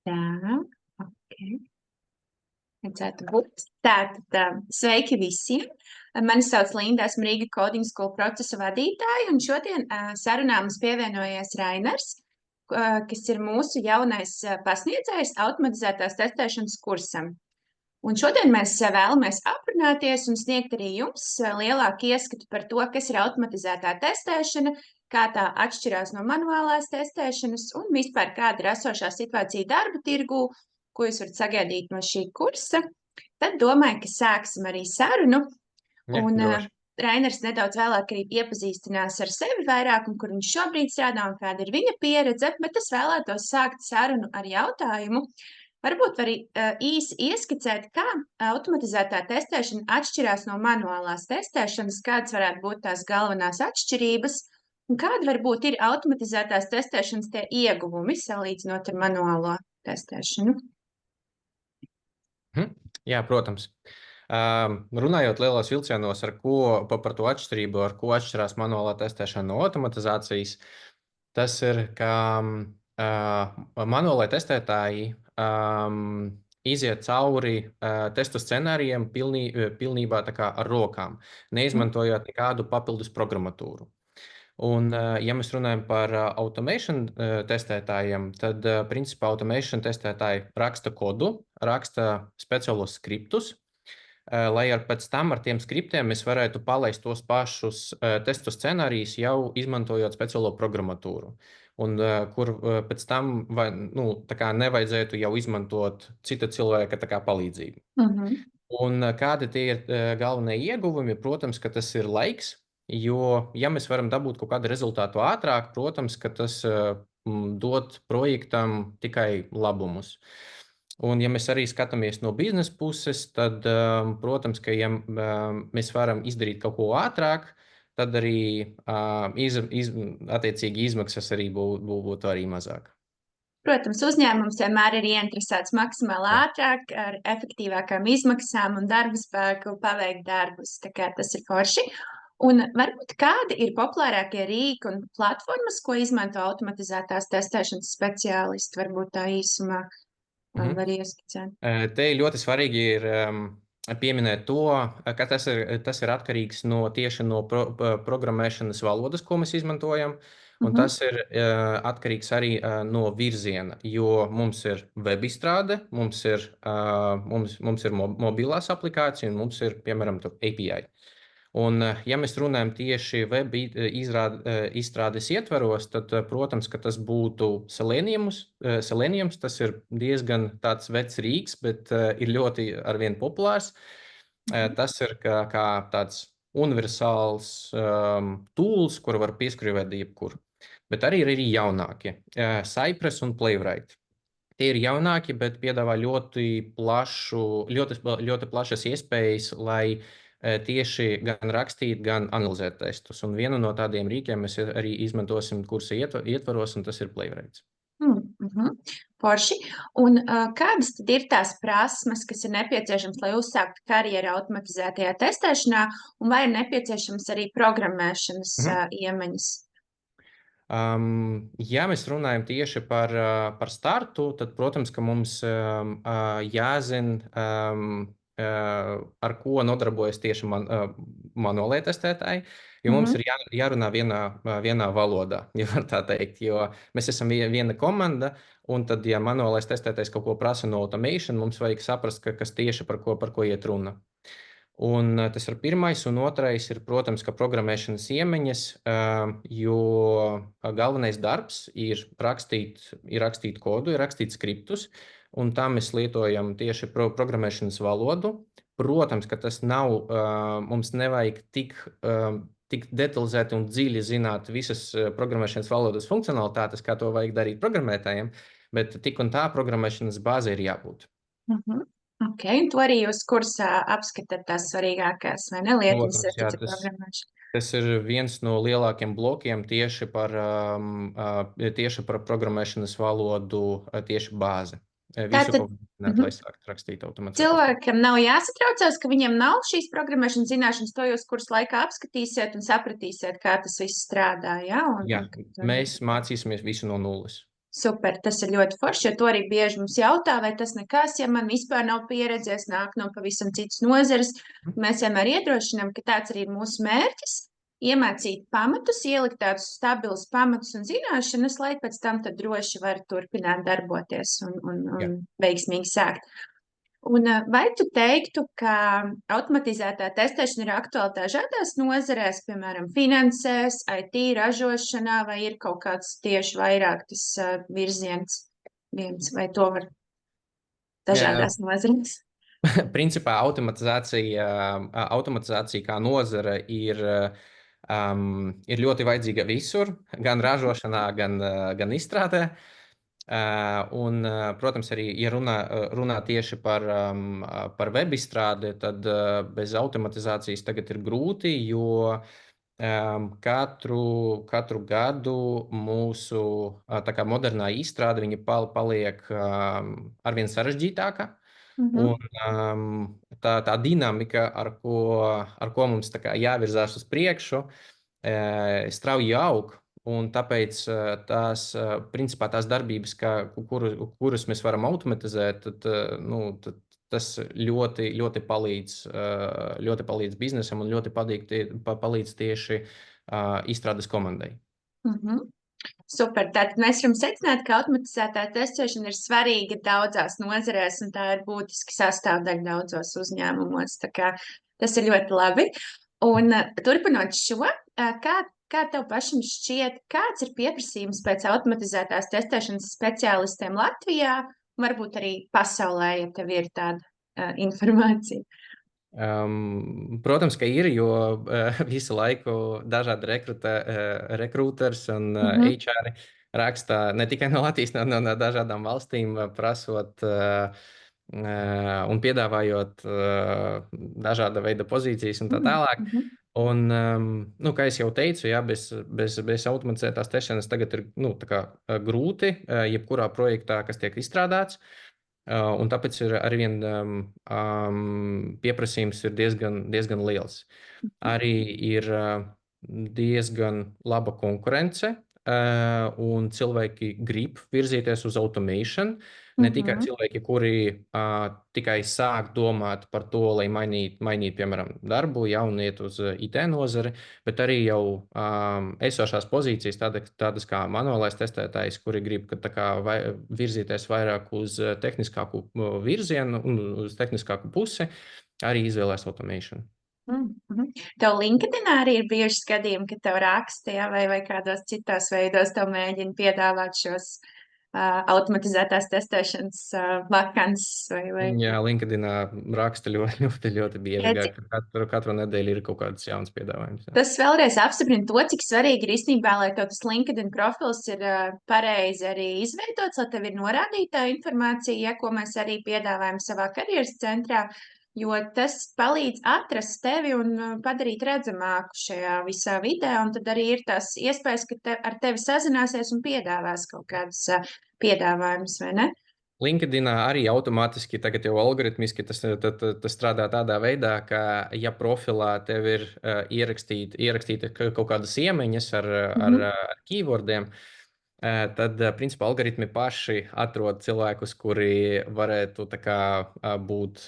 Tā, ok. Vajadzētu būt. Tātad, sveiki visiem! Mani sauc Linda, esmu Rīga Coding School procesa vadītāja, un šodien sarunā mums pievienojies Rainers, kas ir mūsu jaunais pasniedzējs automatizētās testēšanas kursam. Un šodien mēs vēlamies aprunāties un sniegt arī jums lielāku ieskatu par to, kas ir automatizētā testēšana, kā tā atšķirās no manuālās testēšanas un vispār kāda ir esošā situācija darba tirgū, ko jūs varat sagaidīt no šī kursa. Tad domāju, ka sāksim arī sarunu. Un Rainers nedaudz vēlāk arī iepazīstinās ar sevi vairāk, un kur viņš šobrīd strādā un kāda ir viņa pieredze, bet es vēlētos sākt sarunu ar jautājumu. Varbūt arī īsi ieskicēt, kā automatizētā testēšana atšķirās no manuālās testēšanas, kādas varētu būt tās galvenās atšķirības, un kāda varbūt ir automatizētās testēšanas tie ieguvumi, salīdzinot ar manuālo testēšanu. Jā, protams. Runājot lielos vilcienos par to atšķirību, ar ko atšķirās manuālā testēšana no automatizācijas, tas ir, ka manuālai testētāji iziet cauri testu scenārijiem pilnībā tā kā ar rokām, neizmantojot nekādu papildus programmatūru. Un, ja mēs runājam par automation testētājiem, tad, principā, automation testētāji raksta kodu, raksta speciālos skriptus, lai pēc tam ar tiem skriptiem mēs varētu palaist tos pašus testu scenārijus jau izmantojot speciālo programmatūru. Un kur pēc tam nevajadzētu jau izmantot cita cilvēka palīdzību. Un kādi tie ir galvenie ieguvumi? Protams, ka tas ir laiks. Jo, ja mēs varam dabūt kaut kādu rezultātu ātrāk, protams, ka tas dod projektam tikai labumus. Un, ja mēs arī skatāmies no biznesa puses, tad, protams, ka ja mēs varam izdarīt kaut ko ātrāk, tad arī attiecīgi izmaksas arī būtu arī mazāk. Protams, uzņēmums vienmēr ir ieinteresēts maksimāli ātrāk, ar efektīvākām izmaksām un darba spēku paveikt darbus. Tā kā tas ir forši. Un varbūt kādi ir populārākie rīki un platformas, ko izmanto automatizētās testēšanas speciālisti? Varbūt tā īsumā var ieskicēt. Te ļoti svarīgi ir pieminēt to, ka tas ir atkarīgs tieši no programmēšanas valodas, ko mēs izmantojam. Un tas ir atkarīgs arī no virziena, jo mums ir web izstrāde, mums ir mobilās aplikācija un mums ir, piemēram, API. Un, ja mēs runājam tieši web izstrādes ietveros, tad, protams, ka tas būtu Seleniums. Tas ir diezgan tāds vecs rīks, bet ir ļoti arvien populārs. Tas ir kā tāds universāls tools, kuru var pieskrivēt jebkur. Bet arī ir jaunākie. Cypress un Playwright. Tie ir jaunāki, bet piedāvā ļoti plašas iespējas, lai tieši gan rakstīt, gan analizēt testus. Un vienu no tādiem rīkiem mēs arī izmantosim kursa ietvaros, un tas ir Playwright. Forši. Un kādas tad ir tās prasmes, kas ir nepieciešams, lai uzsāktu karjeru automatizētajā testēšanā, un vai ir nepieciešams arī programmēšanas iemaņas? Ja mēs runājam tieši par startu, tad, protams, ka mums jāzina, ar ko nodarbojas tieši manuālie testētāji, jo mums ir jārunā vienā valodā, ja var tā teikt, jo mēs esam viena komanda, un tad, ja manuālais testētājs kaut ko prasa no automation, mums vajag saprast, kas tieši par ko iet runa. Un tas ir pirmais, un otrais ir, protams, ka programmēšanas iemaņas, jo galvenais darbs ir rakstīt kodu, ir rakstīt skriptus, un tā mēs lietojam tieši programmēšanas valodu. Protams, ka tas nav, mums nevajag tik detalizēti un dziļi zināt visas programmēšanas valodas funkcionalitātes, kā to vajag darīt programmētājiem, bet tik un tā programmēšanas bāze ir jābūt. Ok, un to arī jūs kursā apskatāt tās svarīgākās, vai ne, lietiņas ar programmēšanu? Tas ir viens no lielākiem blokiem tieši par programmēšanas valodu, tieši bāzi. Visu, ko zināt, lai sākt rakstīt automatizēt. Cilvēkam nav jāsatraucās, ka viņam nav šīs programmēšanas zināšanas, to jūs kursa laikā apskatīsiet un sapratīsiet, kā tas viss strādā, jā? Jā, mēs mācīsimies visu no nulles. Super, tas ir ļoti forši, jo to arī bieži mums jautā, vai tas nekas, ja man vispār nav pieredzes, nāk no pavisam citas nozares. Mēs vienmēr iedrošinām, ka tāds arī ir mūsu mērķis. Iemācīt pamatus, ielikt tādus stabilus pamatus un zināšanas, lai pēc tam tad droši var turpināt darboties Jā. un veiksmīgi sākt. Un vai tu teiktu, ka automatizētā testēšana ir aktuāla dažādās nozarēs, piemēram, finansēs, IT ražošanā, vai ir kaut kāds tieši vairāk tas virziens viens, vai to var dažādās nozarēs? Principā automatizācija kā nozare ir ļoti vajadzīga visur, gan ražošanā, gan izstrādē. Protams, arī, ja runā tieši par web izstrādi, tad bez automatizācijas tagad ir grūti, jo katru gadu mūsu tā kā modernā izstrāde paliek arvien sarežģītāka. Tā dinamika, ar ko mums tā kā jāvirzās uz priekšu, strauji aug. Un tāpēc principā tās darbības, kuras mēs varam automatizēt, tad tas ļoti, ļoti palīdz biznesam un ļoti palīdz tieši izstrādes komandai. Super. Tātad mēs varam secināt, ka automatizētā testēšana ir svarīga daudzās nozarēs, un tā ir būtiska sastāvdaļa daudzos uzņēmumos. Tā kā tas ir ļoti labi. Un turpinot šo, kā tev pašam šķiet, kāds ir pieprasījums pēc automatizētās testēšanas speciālistiem Latvijā, varbūt arī pasaulē, ja tev ir tāda informācija? Protams, ka ir, jo visu laiku dažādi rekrūters un HR raksta ne tikai no Latvijas, no dažādām valstīm, prasot un piedāvājot dažāda veida pozīcijas un tā tālāk. Un, kā jau teicu, jā, bez automatizētās testēšanas tagad ir grūti jebkurā projektā, kas tiek izstrādāts. Un tāpēc ir arvien pieprasījums ir diezgan liels. Arī ir diezgan laba konkurence, un cilvēki grib virzīties uz automation. Ne tikai cilvēki, kuri tikai sāk domāt par to, lai mainītu, piemēram, darbu, un iet uz IT nozari, bet arī jau esošās pozīcijas, tādas kā manuālais testētājs, kuri grib virzīties vairāk uz tehniskāku virzienu un uz tehniskāku pusi, arī izvēlēs automation. Tev LinkedInā arī ir bijuši gadījumi, ka tev raksta, vai kādos citos veidos tev mēģina piedāvāt šos automatizētās testēšanas vakances? Jā, LinkedInā raksta ļoti bieži. Katru nedēļu ir kaut kāds jauns piedāvājums. Jā. Tas vēlreiz apstiprina to, cik svarīgi ir īstenībā, lai tev tas LinkedIn profils ir pareizi arī izveidots, lai tev ir norādīta informācija, ko mēs arī piedāvājam savā karjeras centrā, jo tas palīdz atrast tevi un padarīt redzamāku šajā visā vidē, un tad arī ir tās iespējas, ka ar tevi sazināsies un piedāvās kaut kādas piedāvājumus, vai ne? LinkedInā arī automātiski, tagad jau algoritmiski tas strādā tādā veidā, ka, ja profilā tev ir ierakstīta kaut kādas iemaņas ar keywordiem, tad, principā, algoritmi paši atrod cilvēkus, kuri varētu būt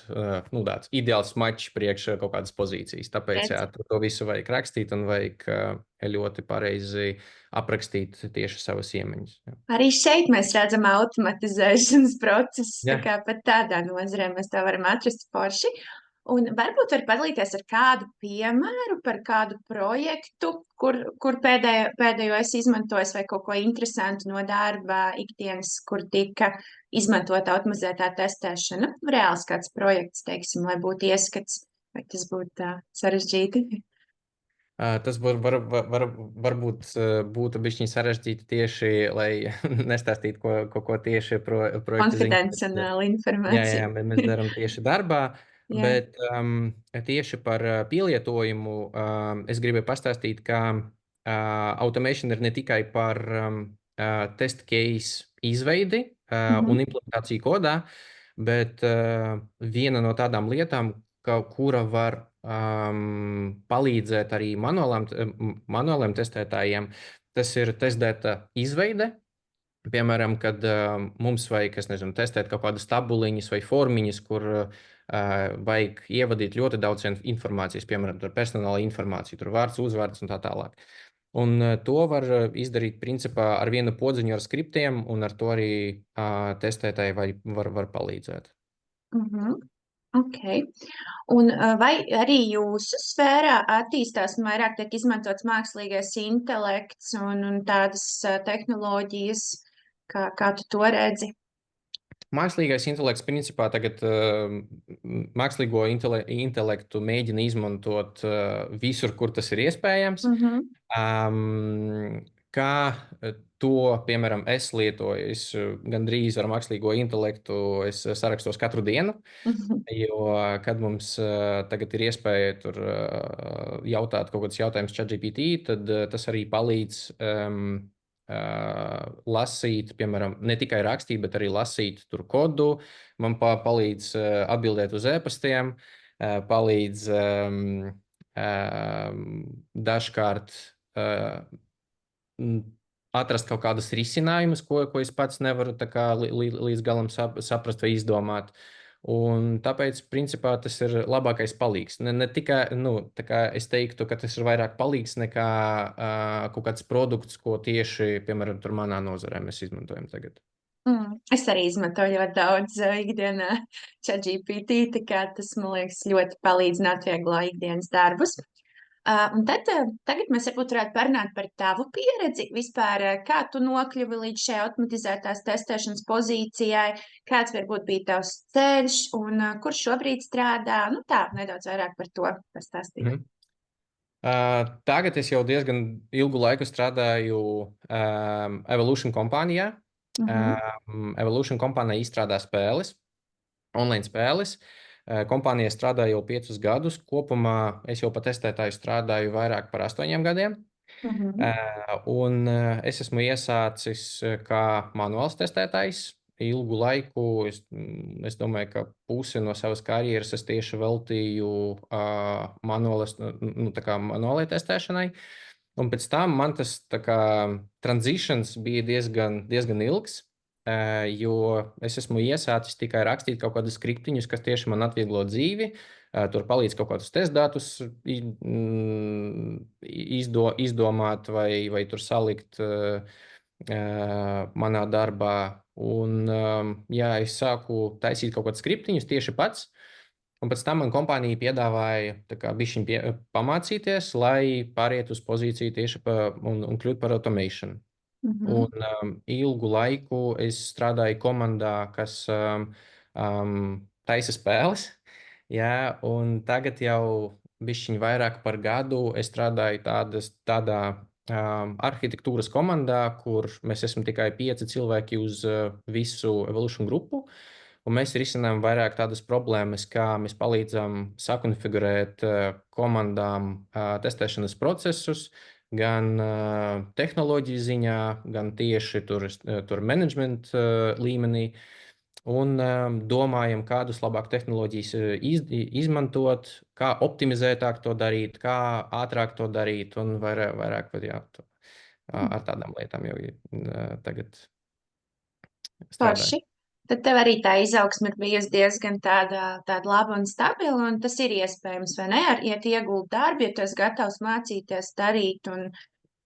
tāds ideāls mačs priekš kaut kādas pozīcijas. Tāpēc, to visu vajag rakstīt un vajag ļoti pareizi aprakstīt tieši savas iemaņas. Jā. Arī šeit mēs redzam automatizēšanas procesus, tā kā pat tādā nozarē mēs tā varam atrast forši. Un varbūt var padalīties ar kādu piemēru par kādu projektu, kur pēdējo esi izmantojis vai kaut ko interesantu no darba ikdienas, kur tika izmantota automatizētā testēšana. Reāls kāds projekts, teiksim, lai būtu ieskats, vai tas būtu sarežģīti. Tas varbūt būtu bišķiņ sarežģīti tieši, lai nestāstītu kaut ko tieši projekta konfidencionāla informācija. Jā, mēs darām tieši darbā. Bet tieši par pielietojumu es gribēju pastāstīt, ka automation ir ne tikai par test case izveidi un implementāciju kodā, bet viena no tādām lietām, kura var palīdzēt arī manuāliem testētājiem, tas ir testdata izveide. Piemēram, kad mums vajag, es nezinu, testēt kaut kādas tabuliņas vai formiņas, kur vajag ievadīt ļoti daudz informācijas, piemēram, tur personāla informāciju, tur vārds, uzvārds un tā tālāk. Un to var izdarīt principā ar vienu podziņu ar skriptiem, un ar to arī testētāji var palīdzēt. Ok. Un vai arī jūsu sfērā attīstās un vairāk tiek izmantots mākslīgais intelekts un tādas tehnoloģijas, kā tu to redzi? Mākslīgais intelekts principā tagad mākslīgo intelektu mēģina izmantot visur, kur tas ir iespējams. Kā to, piemēram, es lietoju, es gandrīz ar mākslīgo intelektu sarakstos katru dienu, jo, kad mums tagad ir iespēja tur jautāt kaut kādus jautājumus ChatGPT, tad tas arī palīdz lasīt, piemēram, ne tikai rakstīt, bet arī lasīt tur kodu. Man palīdz atbildēt uz e-pastiem, palīdz dažkārt atrast kaut kādus risinājumus, ko es pats nevaru līdz galam saprast vai izdomāt. Un tāpēc, principā, tas ir labākais palīgs. Ne tikai, es teiktu, ka tas ir vairāk palīgs nekā kaut kāds produkts, ko tieši, piemēram, tur manā nozarē mēs izmantojam tagad. Es arī izmantoju ļoti daudz ikdienā ChatGPT, tā kā tas, man liekas, ļoti palīdz un atvieglo ikdienas darbus. Un tagad mēs varbūt varētu parunāt par tavu pieredzi. Vispār, kā tu nokļuvi līdz šai automatizētās testēšanas pozīcijai, kāds varbūt bija tavs ceļš un kur šobrīd strādā? Nu tā, nedaudz vairāk par to pastāstīt. Tagad es jau diezgan ilgu laiku strādāju Evolution kompānijā. Evolution kompānija izstrādā spēles, online spēles. Kompānijā strādāju jau 5 gadus. Kopumā es jau pa testētāju strādāju vairāk par 8 gadiem. Un es esmu iesācis kā manuāls testētājs. Ilgu laiku, es domāju, ka pusi no savas karjeras es tieši veltīju manuālai testēšanai. Un pēc tam man tas transitions bija diezgan ilgs, jo es esmu iesācis tikai rakstīt kaut kādus skriptiņus, kas tieši man atvieglo dzīvi. Tur palīdz kaut kādus testdatus izdomāt vai tur salikt manā darbā. Un, jā, es sāku taisīt kaut kādus skriptiņus tieši pats. Un pēc tam man kompānija piedāvāja bišķiņ pamācīties, lai pāriet uz pozīciju tieši un kļūt par automation. Un ilgu laiku es strādāju komandā, kas taisa spēles. Jā, un tagad jau bišķiņ vairāk par gadu es strādāju tādā arhitektūras komandā, kur mēs esam tikai 5 cilvēki uz visu Evolution grupu. Un mēs risinām vairāk tādas problēmas, kā mēs palīdzam sakonfigurēt komandām testēšanas procesus, gan tehnoloģiju ziņā, gan tieši tur menedžment līmenī. Un domājam, kādus labāk tehnoloģijas izmantot, kā optimizētāk to darīt, kā ātrāk to darīt, un vairāk ar tādām lietām jau tagad strādāju. Forši. Tad tev arī tā izaugsme ir bijusi diezgan tāda laba un stabila, un tas ir iespējams, vai ne? Ja tu ieguldi darbu, ja tu esi gatavs mācīties darīt, un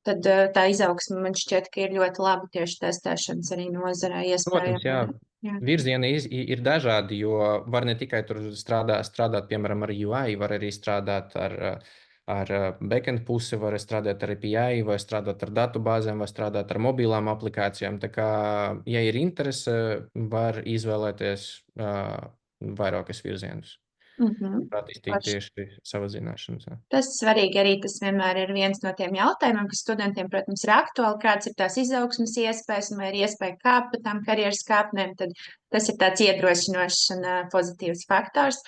tad tā izaugsme man šķiet, ka ir ļoti laba tieši testēšanas arī nozarē Protams, jā. iespējama. Jā. Virzieni ir dažādi, jo var ne tikai tur strādāt, piemēram, ar UI, var arī strādāt ar backend pusi, var strādāt ar API, vai strādāt ar datubāzēm, vai strādāt ar mobilām aplikācijām. Tā kā, ja ir interese, var izvēlēties vairākas virzienus. Attīstīt Forši. tieši savas zināšanas. Tas svarīgi arī, tas vienmēr ir viens no tiem jautājumiem, kas studentiem, protams, ir aktuāli, kāds ir tās izaugsmas iespējas, un vai ir iespēja kāpt pa tām karjeras kāpnēm, tad tas ir tāds iedrošinošs un pozitīvs faktors.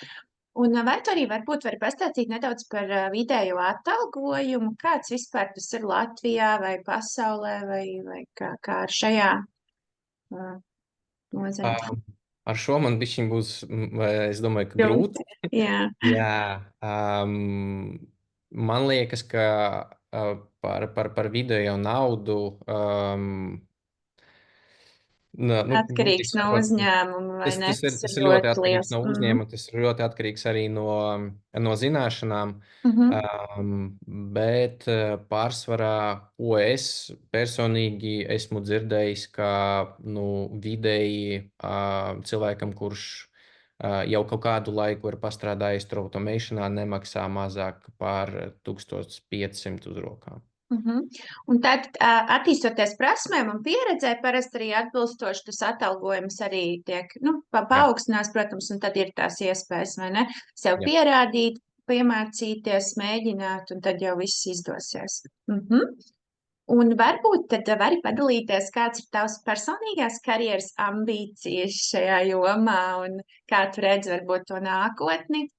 Un vai tu arī varbūt vari pastāstīt nedaudz par vidējo atalgojumu, kāds vispār tas ir Latvijā vai pasaulē, vai kā ar šajā nozarē? Ar šo man bišķiņ būs, es domāju, ka grūti. Jā. Jā, man liekas, ka par vidējo naudu Atkarīgs no sakot, uzņēmuma, vai ne? tas ir ļoti Ļoti atkarīgs liels. no uzņēmuma, tas ir ļoti atkarīgs arī no zināšanām. Mhm. Bet pārsvarā, ko es personīgi esmu dzirdējis, ka vidēji cilvēkam, kurš jau kaut kādu laiku ir pastrādājis tur automationā, nemaksā mazāk par 1500 uz rokām. Un tad, attīstoties prasmēm un pieredzē, parasti arī atbilstoši tas atalgojums arī tiek paaugstinās, protams, un tad ir tās iespējas, vai ne, sev Jā. pierādīt, piemācīties, mēģināt, un tad jau viss izdosies. Un varbūt tad vari padalīties, kāds ir tavs personīgās karjeras ambīcijas šajā jomā, un kā tu redzi varbūt to nākotni.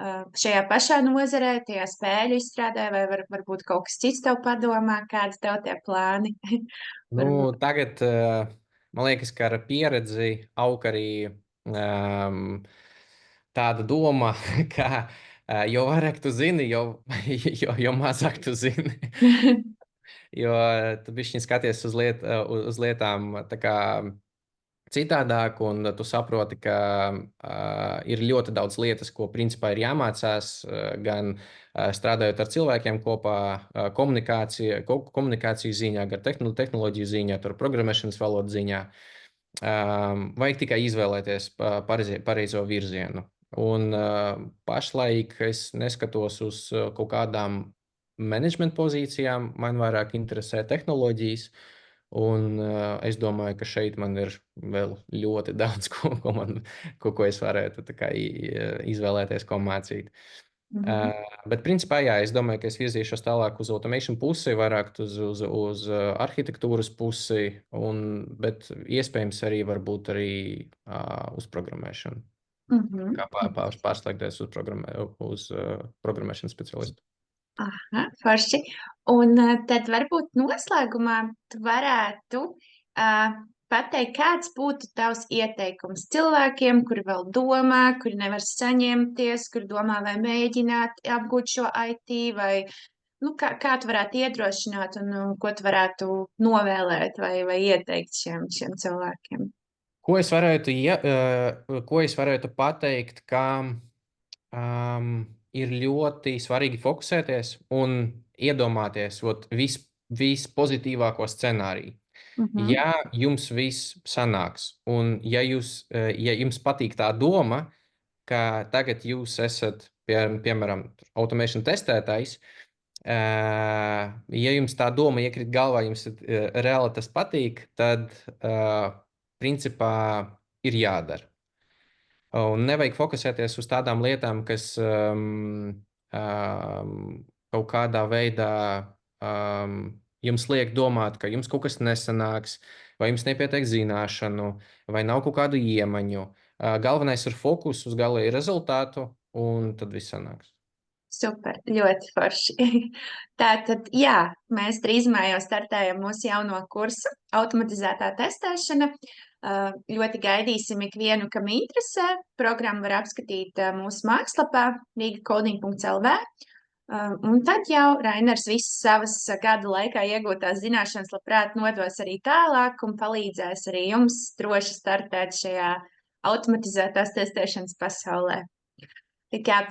Šajā pašā nozarē, tajā spēļu izstrādē, vai varbūt kaut kas cits tev padomā, kāds tev tie plāni? Tagad man liekas, ka ar pieredzi aug arī tāda doma, ka jo vairāk tu zini, jo mazāk tu zini. Jo tu bišķiņ skaties uz lietām tā kā citādāk, un tu saproti, ka ir ļoti daudz lietas, ko principā ir jāmācās, gan strādājot ar cilvēkiem kopā, komunikāciju ziņā, gan tehnoloģiju ziņā, tur programmēšanas valodu ziņā. Vajag tikai izvēlēties pareizo virzienu. Un pašlaik es neskatos uz kaut kādām menedžmenta pozīcijām, man vairāk interesē tehnoloģijas. Un es domāju, ka šeit man ir vēl ļoti daudz, ko es varētu izvēlēties, ko mācīt. Bet, principā, jā, es domāju, ka es virzīšos tālāk uz automation pusi, vairāk uz arhitektūras pusi, bet iespējams arī varbūt arī uz programmēšanu. Kā pārslēgties uz programmēšanas specialistu. Aha, forši. Un tad varbūt noslēgumā tu varētu pateikt, kāds būtu tavs ieteikums cilvēkiem, kuri vēl domā, kuri nevar saņemties, kuri domā vai mēģināt apgūt šo IT, vai kā tu varētu iedrošināt un ko tu varētu novēlēt vai ieteikt šiem cilvēkiem? Ko es varētu pateikt, ka ir ļoti svarīgi fokusēties un iedomāties vispozitīvāko scenāriju. Ja jums viss sanāks, un ja jums patīk tā doma, ka tagad jūs esat, piemēram, automation testētājs, ja jums tā doma iekrīt galvā, jums reāli tas patīk, tad principā ir jādara. Un nevajag fokusēties uz tādām lietām, kas kaut kādā veidā jums liek domāt, ka jums kaut kas nesanāks, vai jums nepietiek zināšanu, vai nav kaut kādu iemaņu. Galvenais ir fokus uz galēju rezultātu, un tad viss sanāks. Super, ļoti forši. Tātad, jā, mēs drīzumā jau startējam mūsu jauno kursu automatizētā testēšana. Ļoti gaidīsim ikvienu, kam interesē. Programmu var apskatīt mūsu mājaslapā rīgacoding.lv. Un tad jau Rainers visas savas gadu laikā iegūtās zināšanas labprāt nodos arī tālāk un palīdzēs arī jums droši startēt šajā automatizētās testēšanas pasaulē.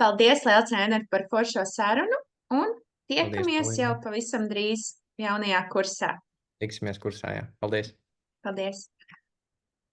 Paldies, liels, Rainer, par foršo sarunu, un tiekamies jau pavisam drīz jaunajā kursā. Tiksimies kursā, jā. Paldies! Paldies!